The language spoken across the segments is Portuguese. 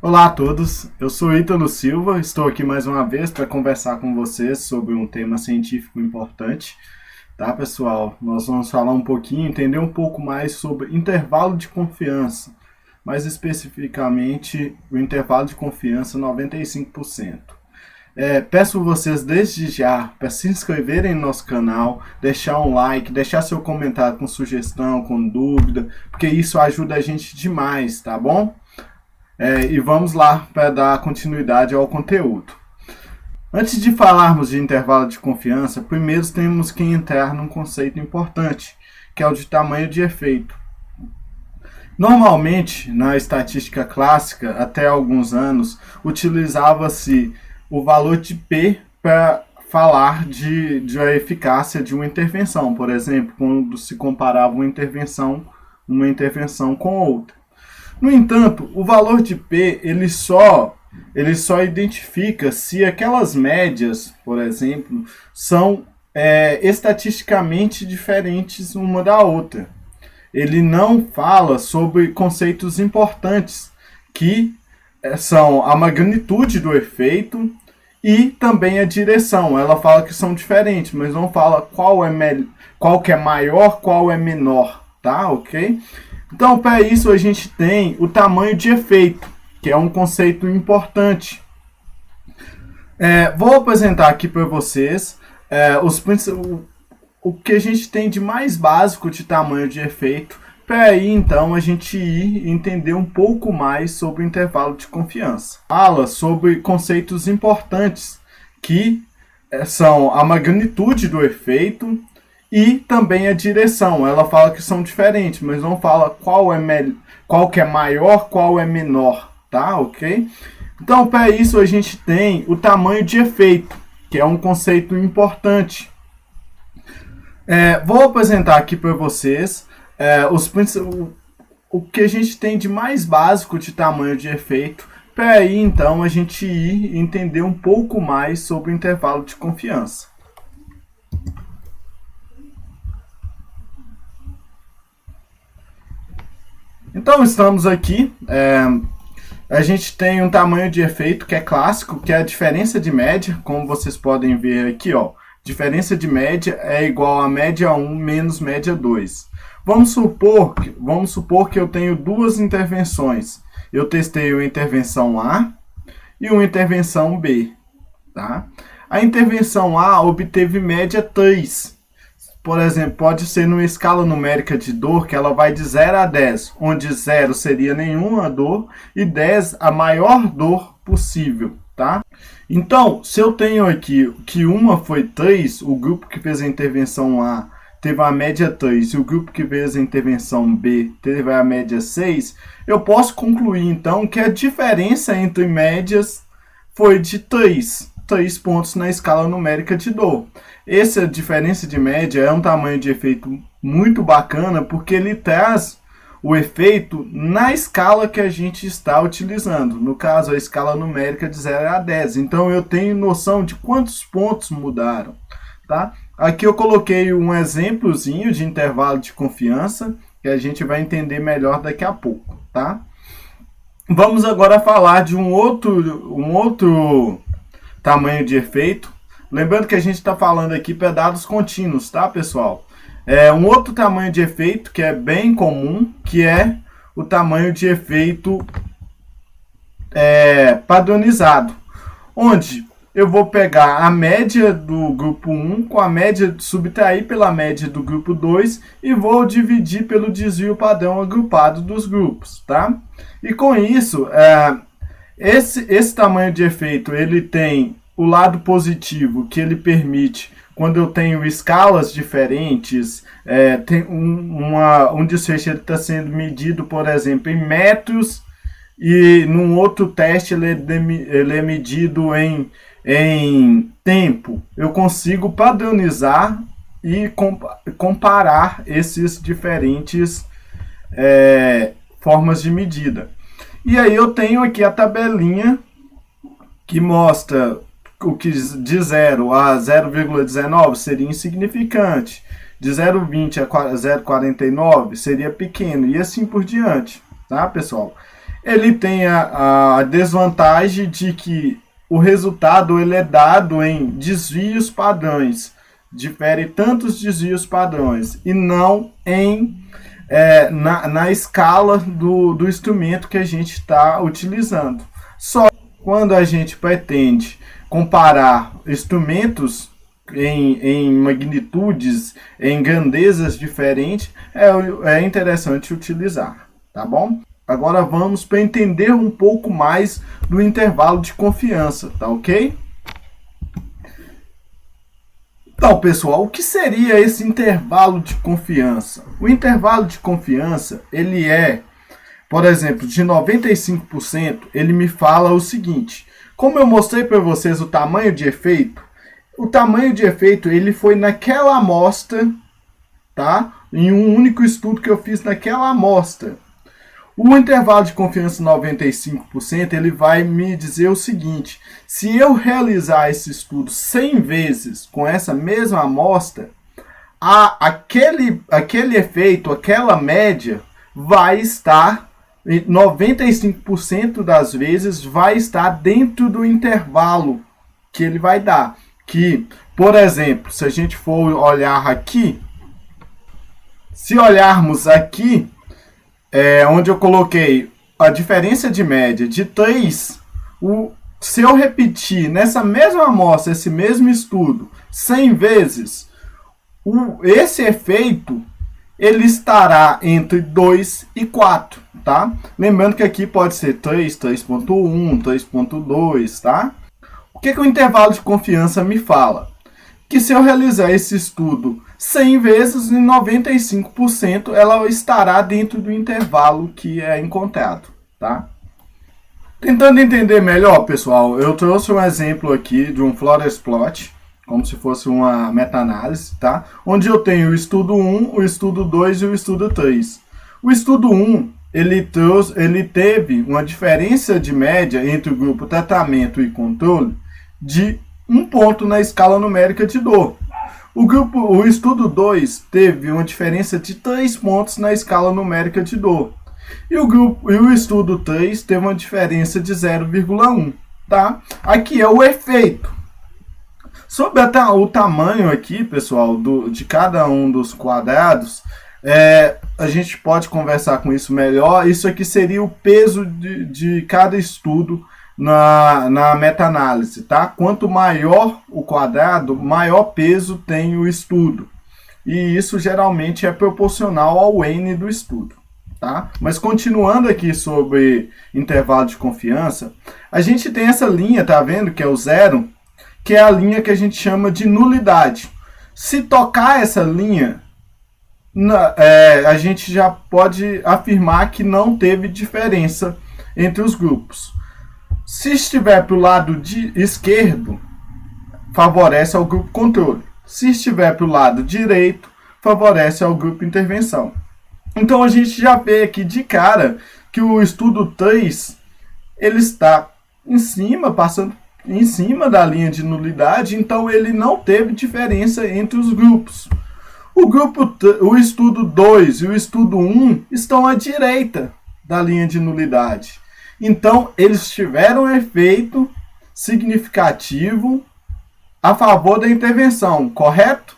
Olá a todos, eu sou Ítalo Silva, estou aqui mais uma vez para conversar com vocês sobre um tema científico importante, tá pessoal? Nós vamos falar um pouquinho, entender um pouco mais sobre intervalo de confiança, mais especificamente o intervalo de confiança 95%. Peço vocês desde já para se inscreverem no nosso canal, deixar um like, deixar seu comentário com sugestão, com dúvida, porque isso ajuda a gente demais, tá bom? E vamos lá para dar continuidade ao conteúdo. Antes de falarmos de intervalo de confiança, primeiro temos que entrar num conceito importante, que é o de tamanho de efeito. Normalmente, na estatística clássica, até alguns anos, utilizava-se o valor de P para falar de eficácia de uma intervenção, por exemplo, quando se comparava uma intervenção com outra. No entanto, o valor de P ele só identifica se aquelas médias, por exemplo, são estatisticamente diferentes uma da outra. Ele não fala sobre conceitos importantes, que são a magnitude do efeito e também a direção. Ela fala que são diferentes, mas não fala qual que é maior, qual é menor, tá? Ok? Então, para isso, a gente tem o tamanho de efeito, que é um conceito importante. Vou apresentar aqui para vocês o que a gente tem de mais básico de tamanho de efeito, para aí, então, a gente ir entender um pouco mais sobre o intervalo de confiança. Fala sobre conceitos importantes, que são a magnitude do efeito e também a direção. Ela fala que são diferentes, mas não fala qual que é maior, qual é menor, tá? Ok? Então, para isso, a gente tem o tamanho de efeito, que é um conceito importante. Vou apresentar aqui para vocês o que a gente tem de mais básico de tamanho de efeito, para aí, então, a gente ir entender um pouco mais sobre o intervalo de confiança. Então, estamos aqui, a gente tem um tamanho de efeito que é clássico, que é a diferença de média, como vocês podem ver aqui, ó. Diferença de média é igual a média 1 menos média 2. Vamos supor que eu tenho duas intervenções. Eu testei uma intervenção A e uma intervenção B, tá? A intervenção A obteve média 3. Por exemplo, pode ser numa escala numérica de dor que ela vai de 0 a 10, onde 0 seria nenhuma dor e 10 a maior dor possível, tá? Então, se eu tenho aqui que uma foi 3, o grupo que fez a intervenção A teve a média 3 e o grupo que fez a intervenção B teve a média 6, eu posso concluir então que a diferença entre médias foi de 3 pontos na escala numérica de dor. Essa diferença de média é um tamanho de efeito muito bacana, porque ele traz o efeito na escala que a gente está utilizando. No caso, a escala numérica de 0 a 10. Então, eu tenho noção de quantos pontos mudaram, tá? Aqui eu coloquei um exemplozinho de intervalo de confiança, que a gente vai entender melhor daqui a pouco, tá? Vamos agora falar de um outro tamanho de efeito. Lembrando que a gente está falando aqui para dados contínuos, tá, pessoal? Um outro tamanho de efeito que é bem comum, que é o tamanho de efeito padronizado, onde eu vou pegar a média do grupo 1 com a média, subtrair pela média do grupo 2 e vou dividir pelo desvio padrão agrupado dos grupos, tá? E com isso, esse tamanho de efeito, ele tem o lado positivo, que ele permite, quando eu tenho escalas diferentes, tem um desfecho está sendo medido, por exemplo, em metros, e num outro teste ele é medido em tempo. Eu consigo padronizar e comparar esses diferentes formas de medida. E aí eu tenho aqui a tabelinha que mostra o que de 0 a 0,19 seria insignificante, de 0,20 a 0,49 seria pequeno, e assim por diante, tá, pessoal? ele tem a desvantagem de que o resultado ele é dado em desvios padrões. Difere tantos desvios padrões e não na escala do instrumento que a gente está utilizando. Só quando a gente pretende comparar instrumentos em magnitudes, em grandezas diferentes, é interessante utilizar, tá bom? Agora vamos para entender um pouco mais do intervalo de confiança, tá ok? Então, pessoal, o que seria esse intervalo de confiança? O intervalo de confiança, ele é, por exemplo, de 95%, ele me fala o seguinte: como eu mostrei para vocês o tamanho de efeito ele foi naquela amostra, tá? Em um único estudo que eu fiz naquela amostra. O intervalo de confiança 95%, ele vai me dizer o seguinte: se eu realizar esse estudo 100 vezes com essa mesma amostra, aquele efeito, aquela média, vai estar, 95% das vezes, vai estar dentro do intervalo que ele vai dar. Que, por exemplo, se a gente for olhar aqui, se olharmos aqui, onde eu coloquei a diferença de média de 3, se eu repetir nessa mesma amostra, esse mesmo estudo, 100 vezes, esse efeito ele estará entre 2 e 4, tá? Lembrando que aqui pode ser 3, 3.1, 3.2, tá? O que o intervalo de confiança me fala? Que se eu realizar esse estudo 100 vezes, em 95% ela estará dentro do intervalo que é encontrado, tá? Tentando entender melhor, pessoal, eu trouxe um exemplo aqui de um Flores Plot, como se fosse uma meta-análise, tá? Onde eu tenho o estudo 1, o estudo 2 e o estudo 3. O estudo 1, ele teve uma diferença de média entre o grupo tratamento e controle de 1 ponto na escala numérica de dor. O estudo 2 teve uma diferença de 3 pontos na escala numérica de dor. E o estudo 3 teve uma diferença de 0,1, tá? Aqui é o efeito. Sobre o tamanho aqui, pessoal, de cada um dos quadrados, a gente pode conversar com isso melhor. Isso aqui seria o peso de cada estudo na meta-análise, tá? Quanto maior o quadrado, maior peso tem o estudo. E isso geralmente é proporcional ao N do estudo, tá? Mas continuando aqui sobre intervalo de confiança, a gente tem essa linha, tá vendo? Que é o 0, que é a linha que a gente chama de nulidade. Se tocar essa linha, a gente já pode afirmar que não teve diferença entre os grupos. Se estiver para o lado esquerdo, favorece ao grupo controle. Se estiver para o lado direito, favorece ao grupo intervenção. Então a gente já vê aqui de cara que o estudo 3 ele está passando em cima da linha de nulidade, então ele não teve diferença entre os grupos. O estudo 2 e o estudo 1 estão à direita da linha de nulidade. Então, eles tiveram um efeito significativo a favor da intervenção, correto?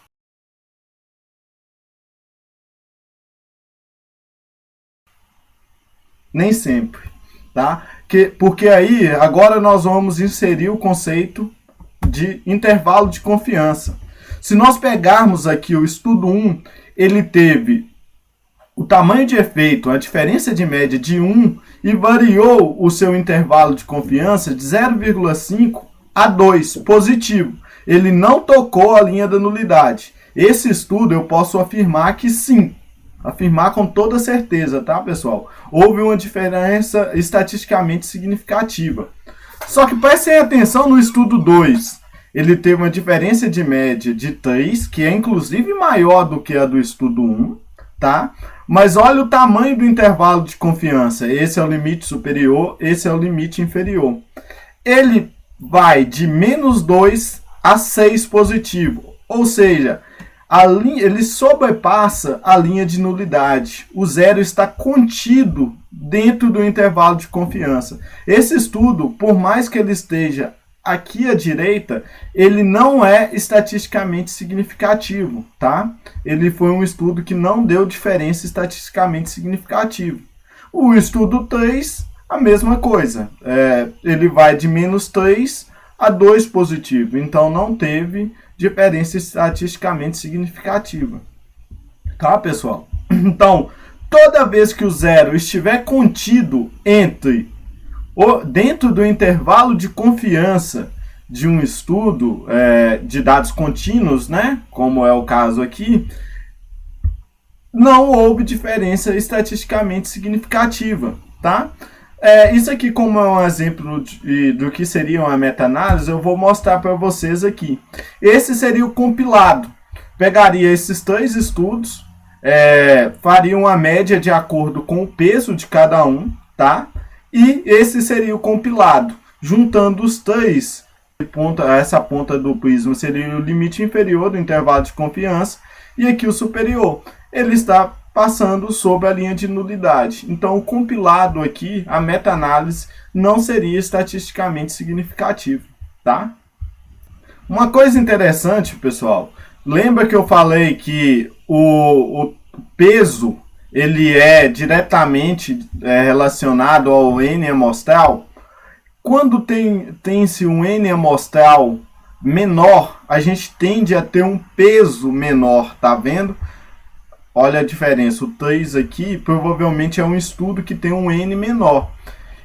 Nem sempre, tá? Porque aí, agora nós vamos inserir o conceito de intervalo de confiança. Se nós pegarmos aqui o estudo 1, ele teve o tamanho de efeito, a diferença de média de 1 e variou o seu intervalo de confiança de 0,5 a 2, positivo. Ele não tocou a linha da nulidade. Esse estudo eu posso afirmar que sim, afirmar com toda certeza, tá, pessoal? Houve uma diferença estatisticamente significativa. Só que prestem atenção no estudo 2. Ele teve uma diferença de média de 3, que é inclusive maior do que a do estudo 1, tá? Mas olha o tamanho do intervalo de confiança. Esse é o limite superior, esse é o limite inferior. Ele vai de -2 a 6 positivo. Ou seja, ele sobrepassa a linha de nulidade. O zero está contido dentro do intervalo de confiança. Esse estudo, por mais que ele esteja aqui à direita, ele não é estatisticamente significativo, tá? Ele foi um estudo que não deu diferença estatisticamente significativa. O estudo 3, a mesma coisa. Ele vai de -3 a 2 positivo, então não teve diferença estatisticamente significativa. Tá, pessoal? Então, toda vez que o zero estiver contido dentro do intervalo de confiança de um estudo de dados contínuos, né, como é o caso aqui, não houve diferença estatisticamente significativa, tá? Isso aqui, como é um exemplo do que seria uma meta-análise, eu vou mostrar para vocês aqui. Esse seria o compilado. Pegaria esses 3 estudos, faria uma média de acordo com o peso de cada um, tá? E esse seria o compilado. Juntando os 3, essa ponta do prisma seria o limite inferior do intervalo de confiança e aqui o superior. Ele está passando sobre a linha de nulidade. Então, o compilado aqui, a meta-análise, não seria estatisticamente significativo, tá? Uma coisa interessante, pessoal, lembra que eu falei que o peso ele é diretamente relacionado ao N amostral? Quando tem-se um N amostral menor, a gente tende a ter um peso menor, tá vendo? Olha a diferença, o 3 aqui provavelmente é um estudo que tem um N menor.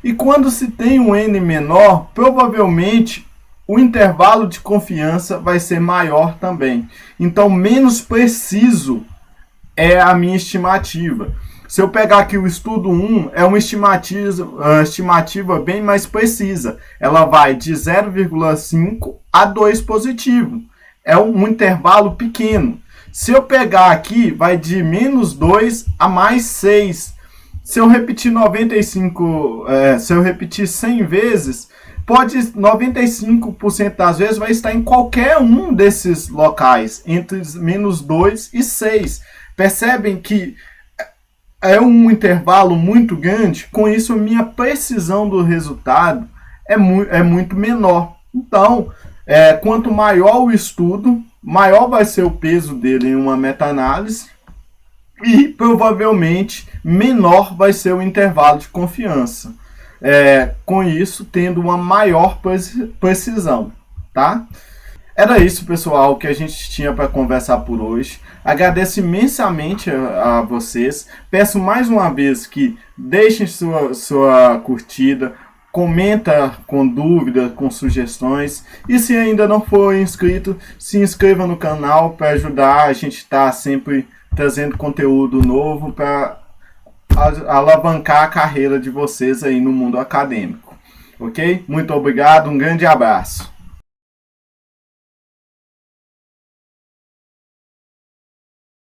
E quando se tem um N menor, provavelmente o intervalo de confiança vai ser maior também. Então, menos preciso é a minha estimativa. Se eu pegar aqui o estudo 1, é uma estimativa bem mais precisa. Ela vai de 0,5 a 2 positivo. É um intervalo pequeno. Se eu pegar aqui, vai de -2 a +6. Se eu repetir 100 vezes, 95% das vezes vai estar em qualquer um desses locais, entre -2 e 6. Percebem que é um intervalo muito grande? Com isso, a minha precisão do resultado é muito menor. Então, quanto maior o estudo, maior vai ser o peso dele em uma meta-análise e provavelmente menor vai ser o intervalo de confiança. Com isso, tendo uma maior precisão, tá? Era isso, pessoal, que a gente tinha para conversar por hoje. Agradeço imensamente a vocês. Peço mais uma vez que deixem sua curtida, comenta com dúvidas, com sugestões. E se ainda não for inscrito, se inscreva no canal para ajudar. A gente está sempre trazendo conteúdo novo para alavancar a carreira de vocês aí no mundo acadêmico. Ok? Muito obrigado, um grande abraço.